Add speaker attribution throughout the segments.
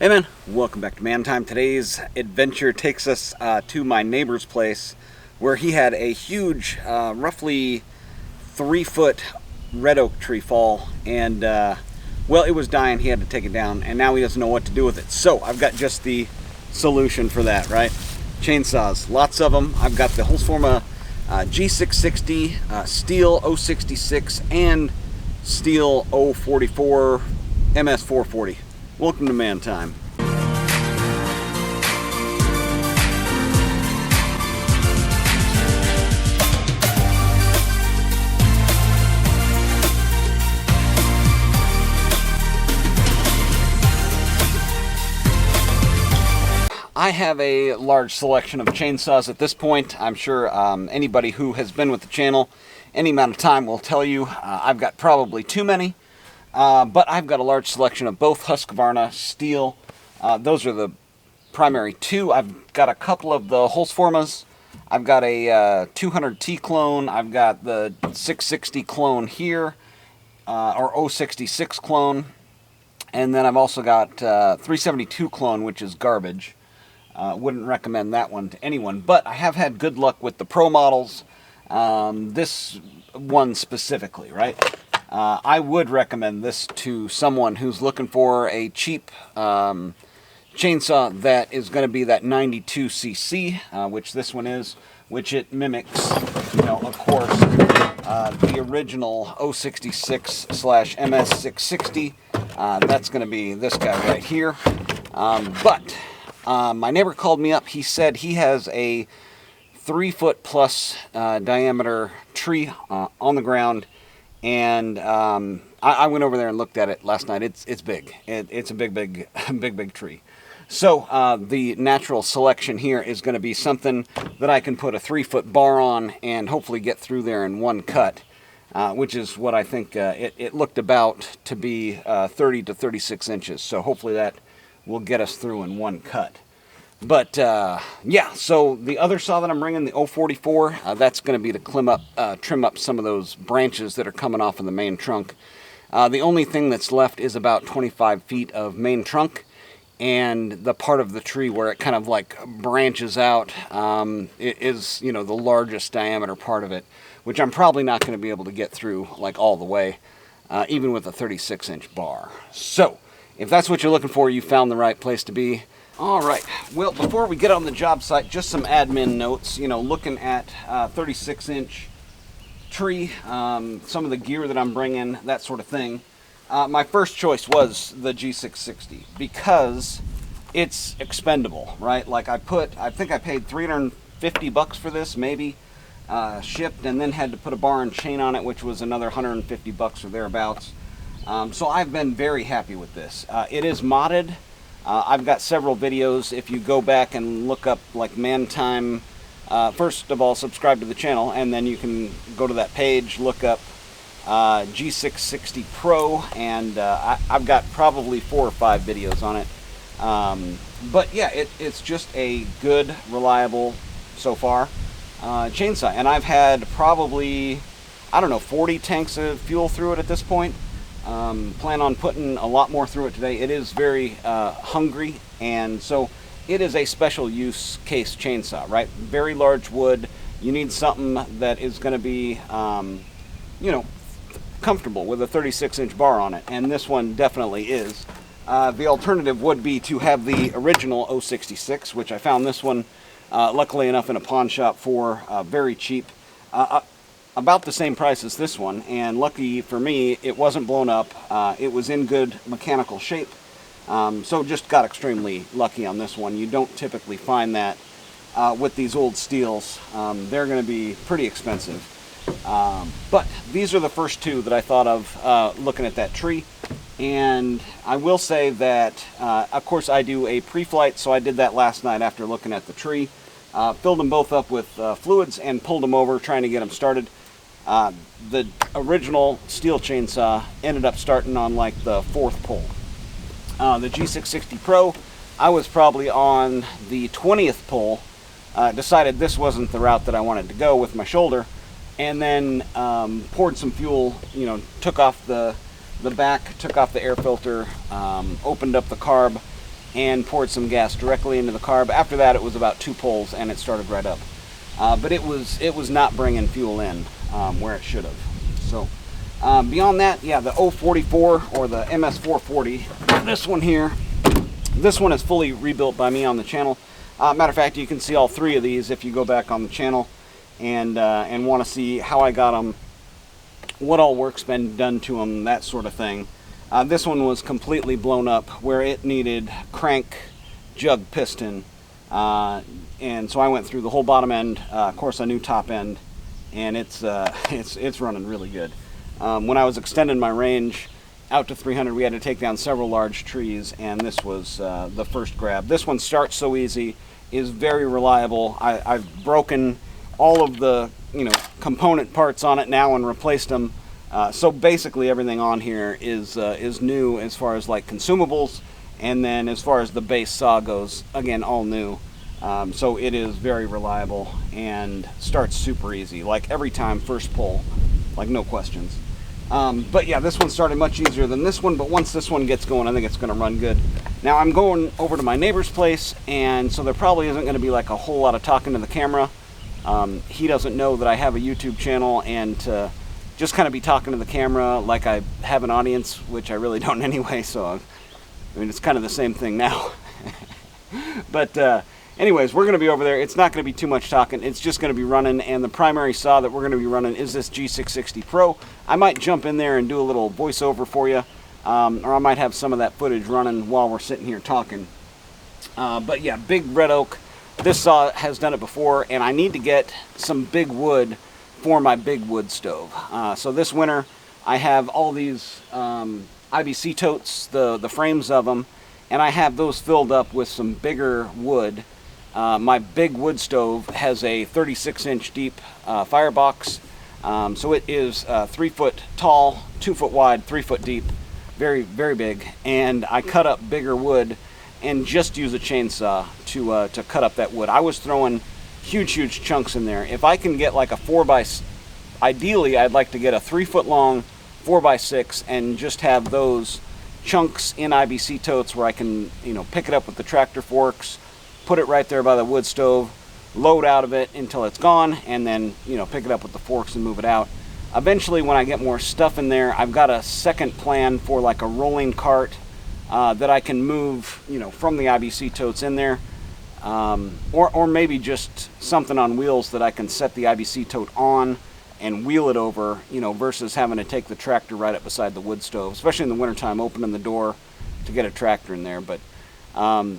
Speaker 1: Hey man, welcome back to Man Time. Today's adventure takes us to my neighbor's place where he had a huge, roughly 3-foot red oak tree fall, and well, it was dying. He had to take it down, and now he doesn't know what to do with it. So I've got just the solution for that, right? Chainsaws, lots of them. I've got the Holzfforma G660, Stihl 066, and Stihl 044 MS440. Welcome to Man Time. I have a large selection of chainsaws at this point. I'm sure anybody who has been with the channel any amount of time will tell you I've got probably too many. But I've got a large selection of both Husqvarna, Stihl. Those are the primary two. I've got a couple of the Holzfformas. I've got a 200T clone. I've got the 660 clone here, or 066 clone. And then I've also got 372 clone, which is garbage. Wouldn't recommend that one to anyone. But I have had good luck with the pro models. This one specifically, right? I would recommend this to someone who's looking for a cheap chainsaw that is going to be that 92cc, which this one is, which it mimics, of course, the original 066/MS660. That's going to be this guy right here. But my neighbor called me up. He said he has a 3-foot plus diameter tree on the ground. And I went over there and looked at it last night. It's big. It's a big tree. So the natural selection here is going to be something that I can put a 3-foot bar on and hopefully get through there in one cut, which is what I think it looked about to be 30 to 36 inches. So hopefully that will get us through in one cut. But yeah, so the other saw that I'm bringing, the 044, that's going to be to trim up some of those branches that are coming off of the main trunk. The only thing that's left is about 25 feet of main trunk, and the part of the tree where it kind of like branches out is, the largest diameter part of it, which I'm probably not going to be able to get through like all the way, even with a 36-inch bar. So if that's what you're looking for, you found the right place to be. All right, well, before we get on the job site, just some admin notes, looking at 36-inch tree, some of the gear that I'm bringing, that sort of thing. My first choice was the G660 because it's expendable, right? Like I think I paid $350 for this, maybe, shipped, and then had to put a bar and chain on it, which was another $150 or thereabouts. So I've been very happy with this. It is modded. I've got several videos. If you go back and look up like Man Time, first of all, subscribe to the channel, and then you can go to that page, look up G660 Pro, and I've got probably 4 or 5 videos on it. But yeah, it's just a good, reliable, so far, chainsaw. And I've had probably, 40 tanks of fuel through it at this point. Plan on putting a lot more through it today. It is very hungry, and so it is a special use case chainsaw, right? Very large wood. You need something that is going to be, comfortable with a 36-inch bar on it, and this one definitely is. The alternative would be to have the original 066, which I found this one, luckily enough, in a pawn shop for very cheap. About the same price as this one, and lucky for me, it wasn't blown up. It was in good mechanical shape, so just got extremely lucky on this one. You don't typically find that with these old Stihls. They're going to be pretty expensive. But these are the first two that I thought of looking at that tree. And I will say that, of course, I do a pre-flight, so I did that last night after looking at the tree. Filled them both up with fluids and pulled them over, trying to get them started. The original Stihl chainsaw ended up starting on like the 4th pull. The G660 Pro, I was probably on the 20th pull. Decided this wasn't the route that I wanted to go with my shoulder, and then poured some fuel, took off the back, took off the air filter, opened up the carb, and poured some gas directly into the carb. After that, it was about 2 pulls and it started right up. But it was not bringing fuel in where it should have. So beyond that, yeah, the 044 or the MS440, this one here, this one is fully rebuilt by me on the channel. Matter of fact, you can see all 3 of these if you go back on the channel and want to see how I got them, what all work's been done to them, that sort of thing. This one was completely blown up where it needed crank jug piston, and so I went through the whole bottom end, of course a new top end, and it's running really good. When I was extending my range out to 300, we had to take down several large trees, and this was the first grab. This one starts so easy, is very reliable. I've broken all of the component parts on it now and replaced them. So basically everything on here is new as far as like consumables, and then as far as the base saw goes, again, all new. So it is very reliable and starts super easy, like every time, first pull, like no questions. But yeah, this one started much easier than this one, but once this one gets going, I think it's going to run good. Now I'm going over to my neighbor's place, and so there probably isn't going to be like a whole lot of talking to the camera. He doesn't know that I have a YouTube channel, and to just kind of be talking to the camera like I have an audience, which I really don't anyway, so I mean, it's kind of the same thing now. But anyways, we're going to be over there. It's not going to be too much talking. It's just going to be running, and the primary saw that we're going to be running is this G660 Pro. I might jump in there and do a little voiceover for you, or I might have some of that footage running while we're sitting here talking. But yeah, big red oak. This saw has done it before, and I need to get some big wood for my big wood stove. So this winter, I have all these IBC totes, the frames of them, and I have those filled up with some bigger wood. My big wood stove has a 36-inch deep firebox, so it is 3 foot tall, 2 foot wide, 3 foot deep, very, very big. And I cut up bigger wood and just use a chainsaw to cut up that wood. I was throwing huge chunks in there. If I can get like a 4x, ideally I'd like to get a 3 foot long 4x6 and just have those chunks in IBC totes where I can pick it up with the tractor forks, put it right there by the wood stove, load out of it until it's gone, and then pick it up with the forks and move it out. Eventually, when I get more stuff in there, I've got a second plan for like a rolling cart that I can move from the IBC totes in there. Or maybe just something on wheels that I can set the IBC tote on and wheel it over, versus having to take the tractor right up beside the wood stove, especially in the wintertime, opening the door to get a tractor in there. But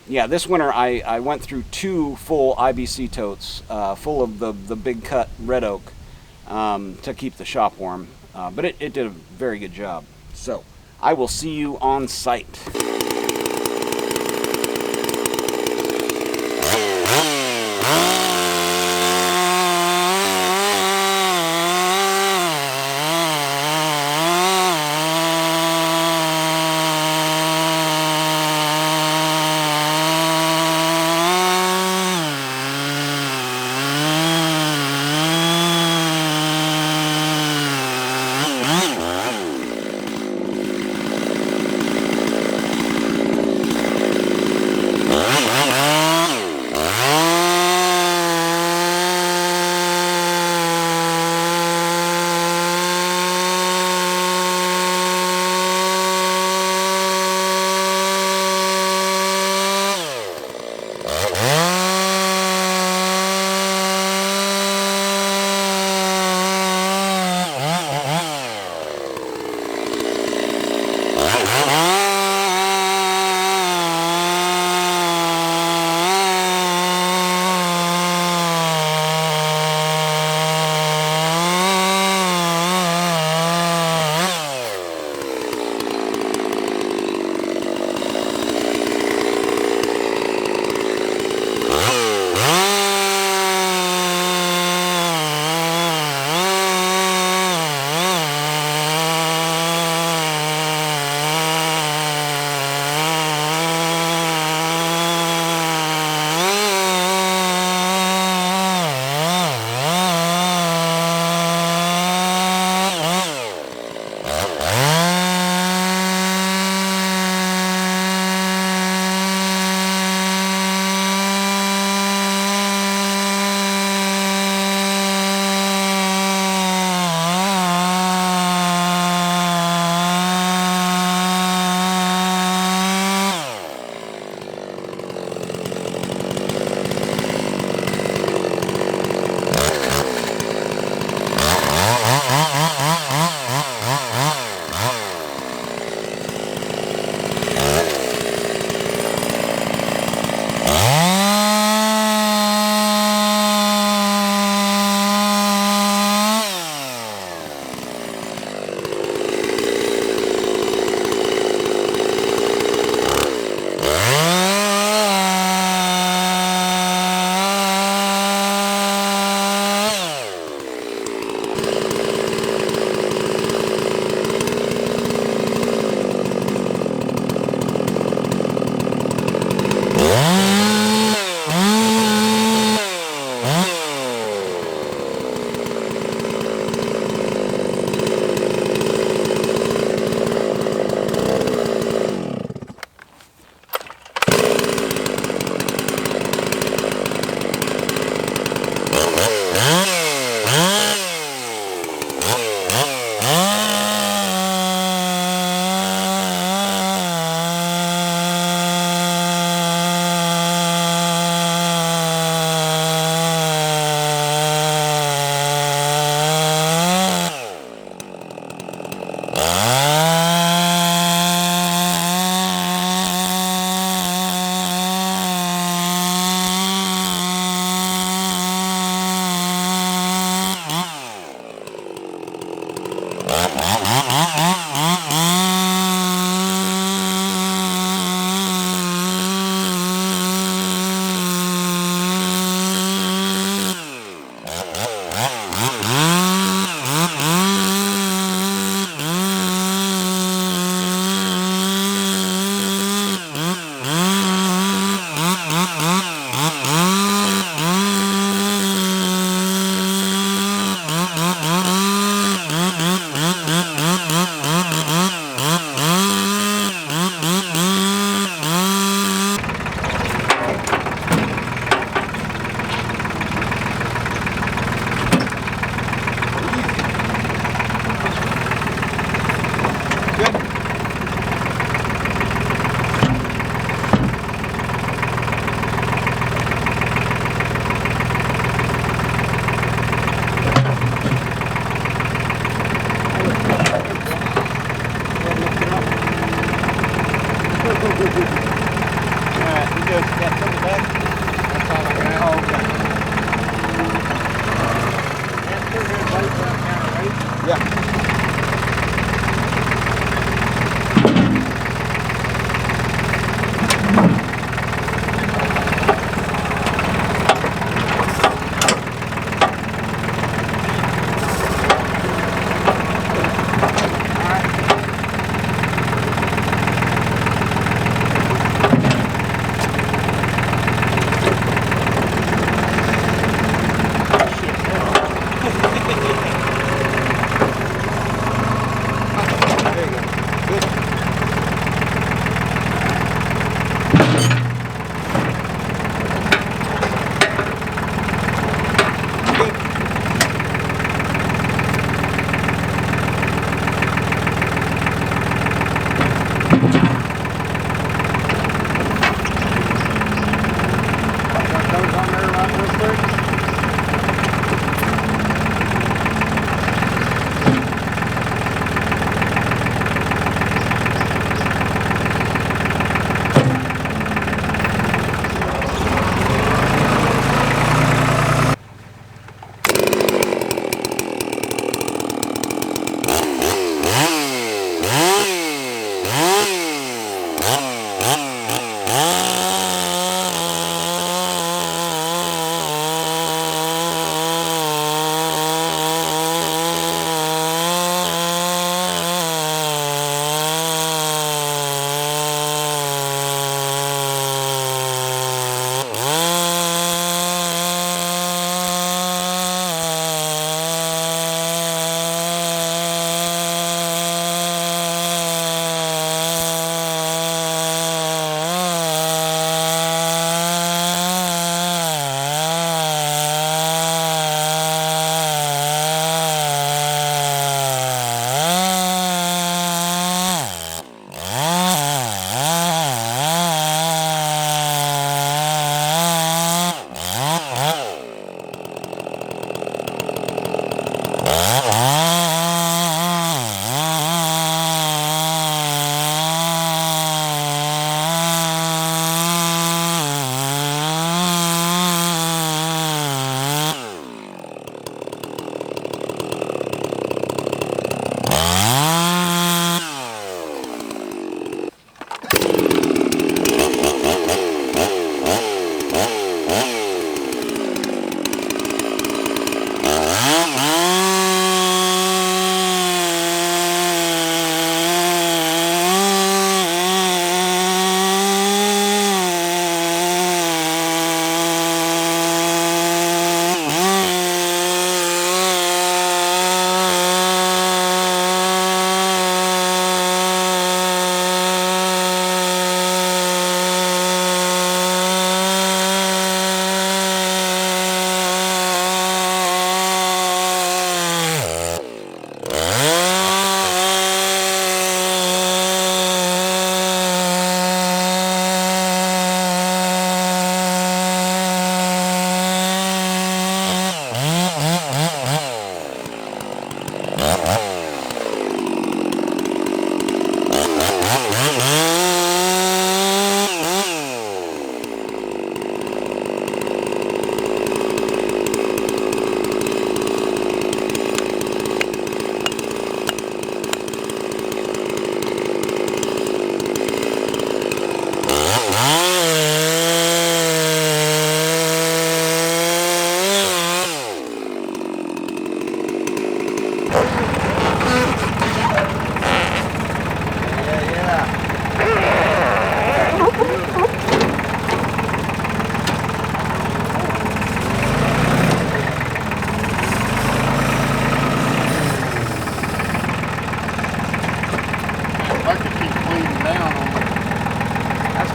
Speaker 1: yeah, this winter I went through 2 full IBC totes full of the big cut red oak to keep the shop warm. But it did a very good job. So I will see you on site. Alright, you guys got to put it back?
Speaker 2: That's all I got.
Speaker 1: Oh, okay.
Speaker 2: That's pretty good weight for that kind of weight.
Speaker 1: Yeah. There you go. Good.
Speaker 2: Got those on there right real quick.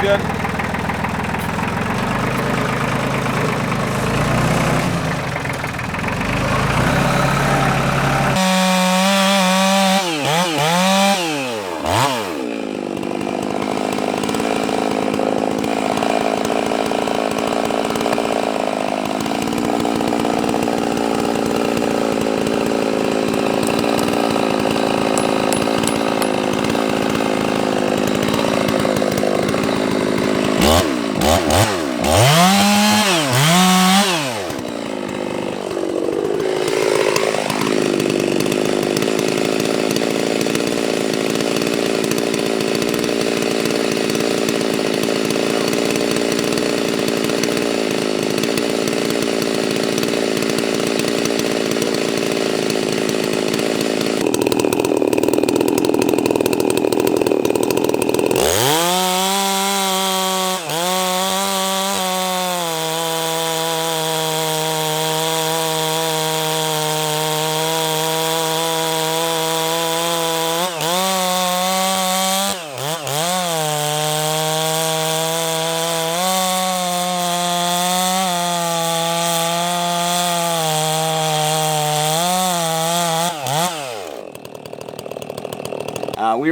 Speaker 1: good.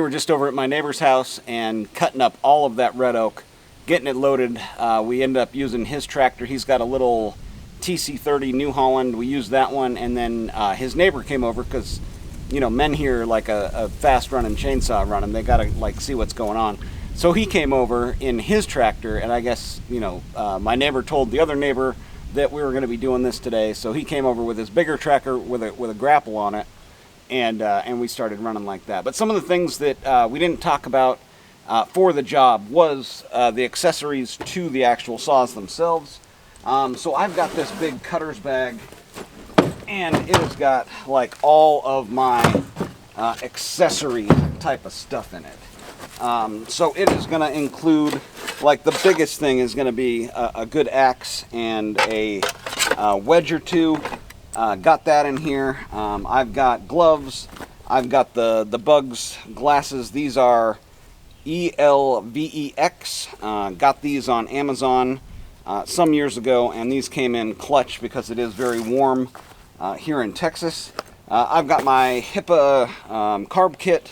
Speaker 1: were just over at my neighbor's house and cutting up all of that red oak, getting it loaded. We ended up using his tractor. He's got a little TC30 New Holland. We used that one, and then his neighbor came over because, you know, men hear like a fast running chainsaw running. They gotta like see what's going on. So he came over in his tractor, and I guess, you know, my neighbor told the other neighbor that we were going to be doing this today. So he came over with his bigger tractor with a grapple on it, and we started running like that. But some of the things that we didn't talk about for the job was the accessories to the actual saws themselves. So I've got this big cutter's bag, and it has got like all of my accessory type of stuff in it. So it is going to include, like, the biggest thing is going to be a good axe and a wedge or two. Got that in here. I've got gloves. I've got the Bugs glasses. These are ELVEX. Got these on Amazon some years ago, and these came in clutch because it is very warm here in Texas. I've got my HIPAA carb kit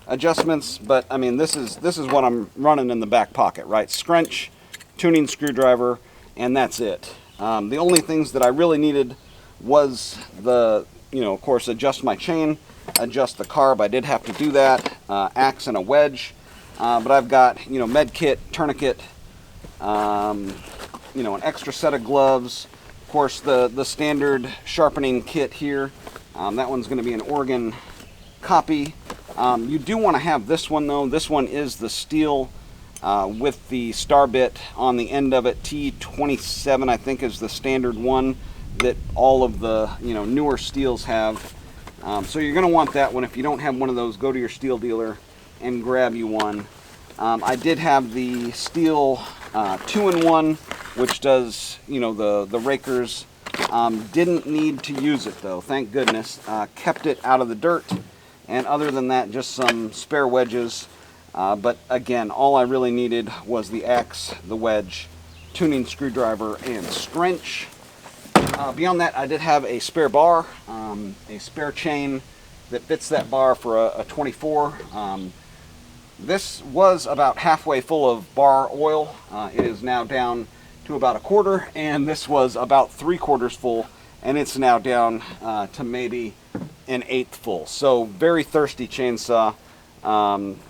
Speaker 1: adjustments, but I mean, this is what I'm running in the back pocket, right? Scrunch, tuning screwdriver, and that's it. The only things that I really needed was the, you know, of course, adjust my chain, adjust the carb. I did have to do that, axe and a wedge, but I've got, you know, med kit, tourniquet, you know, an extra set of gloves, of course, the standard sharpening kit here. That one's going to be an Oregon copy. You do want to have this one, though. This one is the Stihl with the star bit on the end of it. T27, I think, is the standard one that all of the, you know, newer Stihls have. So you're going to want that one. If you don't have one of those, go to your Stihl dealer and grab you one. I did have the Stihl 2-in-1, which does, you know, the rakers. Didn't need to use it, though, thank goodness. Kept it out of the dirt. And other than that, just some spare wedges. But again, all I really needed was the axe, the wedge, tuning screwdriver, and wrench. Beyond that, I did have a spare bar, a spare chain that fits that bar for a 24. This was about halfway full of bar oil. It is now down to about a quarter, and this was about 3/4 full, and it's now down to maybe an 1/8 full. So very thirsty chainsaw.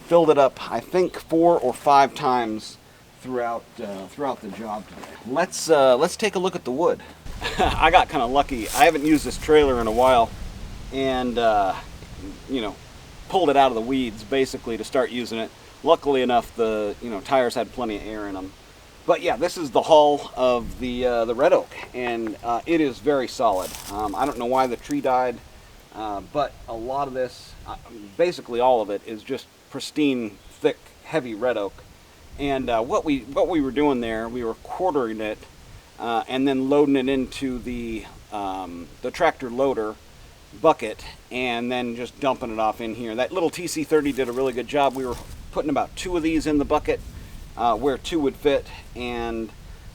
Speaker 1: Filled it up, I think, 4 or 5 times throughout the job today. Let's take a look at the wood. I got kind of lucky. I haven't used this trailer in a while, and you know, pulled it out of the weeds basically to start using it. Luckily enough, the, you know, tires had plenty of air in them. But yeah, this is the hull of the red oak, and it is very solid. I don't know why the tree died. But a lot of this, basically all of it, is just pristine, thick, heavy red oak. And what we were doing there, we were quartering it and then loading it into the tractor loader bucket, and then just dumping it off in here. That little TC30 did a really good job. We were putting about 2 of these in the bucket where 2 would fit, and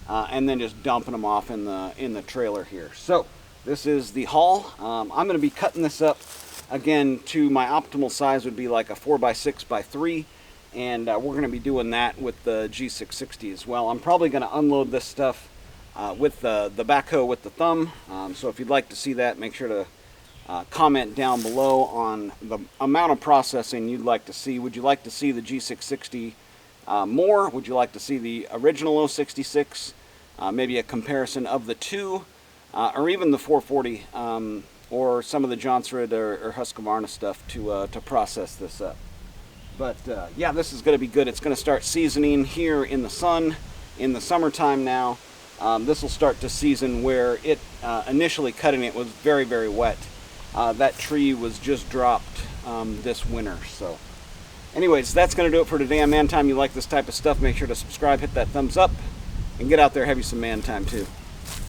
Speaker 1: then just dumping them off in the trailer here. So this is the haul. I'm going to be cutting this up again to my optimal size would be like a 4x6x3, and we're going to be doing that with the G660 as well. I'm probably going to unload this stuff with the backhoe with the thumb. So if you'd like to see that, make sure to comment down below on the amount of processing you'd like to see. Would you like to see the G660 more? Would you like to see the original 066? Maybe a comparison of the two, or even the 440, or some of the Johnsrud or Husqvarna stuff to process this up. But yeah, this is going to be good. It's going to start seasoning here in the sun in the summertime now. This will start to season where it initially cutting it was very, very wet. That tree was just dropped this winter. So anyways, that's going to do it for today on Man Time. You like this type of stuff, make sure to subscribe, hit that thumbs up, and get out there, have you some man time too.